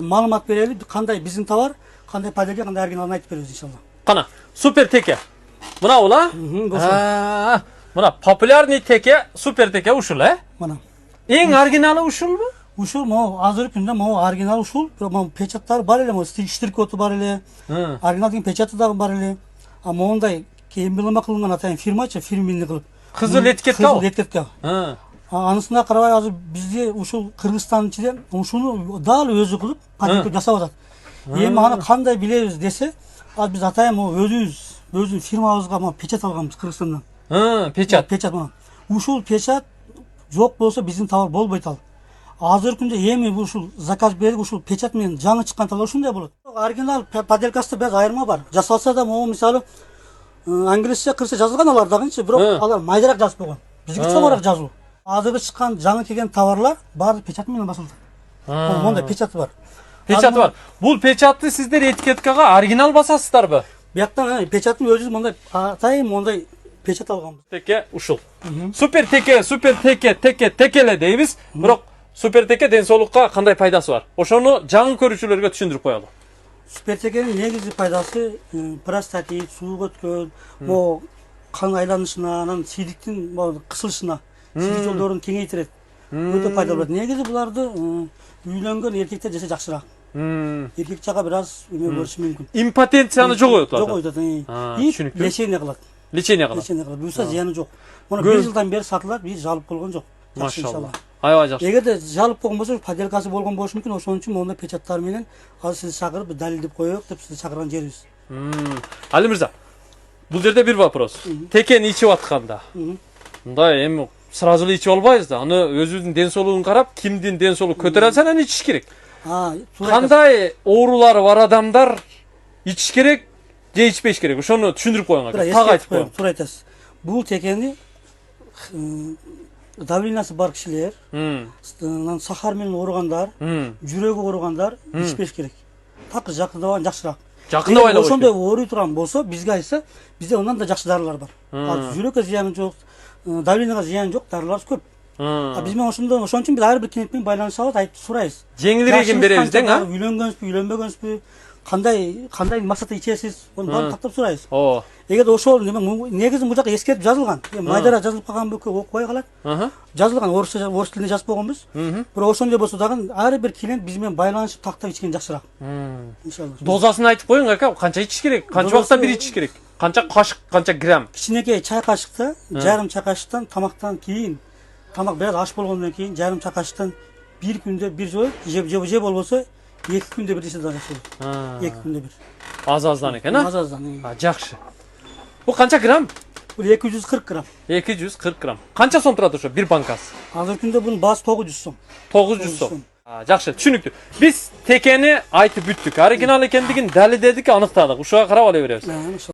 Malumat verelim, kanday bizim tovar, kanday paydaga, kanday originalini aytib beririz inşallah. Qana, super teke. Buna ola? Buna populyarniy teke, super teke uşul, he? Mana. Eng originali uşul mu? Uşul mu? Hazır günde mu original uşul. Ama peçatlar var ele, mu ştirkotu var ele. Original degan peçatı da var ele. Ama onday keyin bilime kılıngan atayın firmaça, firminni kılıp. Kızıl etiketka o? Kızıl etiketka. Anısına karabay azı bizde uşul Kırgızstanın içinde uşunu dal özü kılıp patent jasap atat. Endi аны kандай bileriz dese, az biz atayım o özün firmabızga ama peçat alganбыз Kırgızстанdan. Peçat. Peçat mana. Ушул peçat жок болсо биздин товар болбойт ал. Азыркы күндө эми ушул заказ берип ушул печат менен жаңы чыккан товар ушундай болот. Оригинал поделкасында бир айырма бар. Жасалса да могу мисалы англисче кыргызча жазылган алардагынчы, бирок алар майдыраак жазып койгон. Бизге чоңураак жазуу. Азыркы чыккан жаңы келген товарлар баары печат менен басылды. Мондай печаты бар. Peçat var. Bu peçatты sizler etiketkaga original basasыздарбы? Бияктан печаттын өзү мондай атайын мондай печат алганбыз. Teke uşul. Super teke, super teke, tekele deybiz. Bирок super teke денсаулыкка кандай пайдасы бар? Ошону жаңы көрүүчүлөргө түшүндүрүп коелу. Süpertekенин негизги пайдасы простатит, суу өткөн, могу кан айланышына, анан сийдиктин кысылышына, сийдик жолдорун кеңейтирет. Өтө пайдалуу болот. Негизи буларды үйлөнгөн эркектер жесе жакшыраак. Эркек жага бир аз эме болушу мүмкүн. Импотенцияны жогоет ал. Жогойтат. Түшүнүктүү. Лечение кылат. Лечение кылат. Лечение кылат. Буюрса зыяны жок. Муну 1 жылдан бери сатылат, биз жалып болгон жок. Машалла. Аябай жакшы. Эгерде жалып болгон болсо, поделкасы болгон болушу мүмкүн. Ошон үчүн мондай печаттар менен азыр сизди чакырып далилдеп коёк деп сизди чакырган жерибиз. Али мырза, бул жерде бир вопрос. Текени ичип атканда, мындай эми сразу эле ичип албайбыз да. Аны өзүбүздүн ден соолугун карап, кимдин ден соолугу көтөрө алса, аны ичиш керек. Кандай оорулары бар адамдар ичиш керек, же ичпеш керек? Ошону түшүндүрүп коюңар. Так айтып коюң. Туура айтасыз. Бул текени давлениясы бар кишилер, анан сахар менен ооругандар, жүрөгү ооругандар ичпеш керек. Так жакындабаган жакшыраак. Жакындабай эле ошондой ооруй турган болсо, бизге айтса, бизде ондан да жакшы дарылар бар. Жүрөккө зыяны жок, давленияга зыяны жок дарылар көп. Биз менен ошондон ошон үчүн биз ар бир клиент менен байланышабыз, айтып сурайбыз. Жеңилирээк беребиз дең, а? Үйлөнгөнсүзбү, үйлөнбөгөнсүзбү, кандай максатта ичесиз, аны баарын каттап сурайбыз. Эгерде ошол негизи бул жака эскертип жазылган. Майдара жазылып калган бөкө окубай калат. Жазылган орус тилинде жазып койгонбуз. Бирок ошондой болсо дагы ар бир клиент биз менен байланышып тактап ичкен жакшыраак. Иншалла. Дозасын айтып коюң, ака, канча ичиш керек? Канча убакытта бир ичиш керек? Канча кашык, канча грамм? Кичинекей чай кашыкта, жарым чай кашыктан тамактан кийин, тамак бир аш болгондон кийин жарым чай кашыктан бир күндө бир жол же болбосо 2 күндө бир ичсе да жакшы болот. 2 күндө бир. Аз-аздан экен, а? Аз-аздан. Жакшы. Бул канча грамм? Бул 240 грамм. 240 грамм. Канча сом турат ошо бир банкасы? Азыр күндө бунун баасы 900 сом. 900 сом. Жакшы, түшүнүктүү. Биз текени айтып бүттүк. Оригинал экендигин далилдедик, аныктадык. Ушуга карап ала беребиз.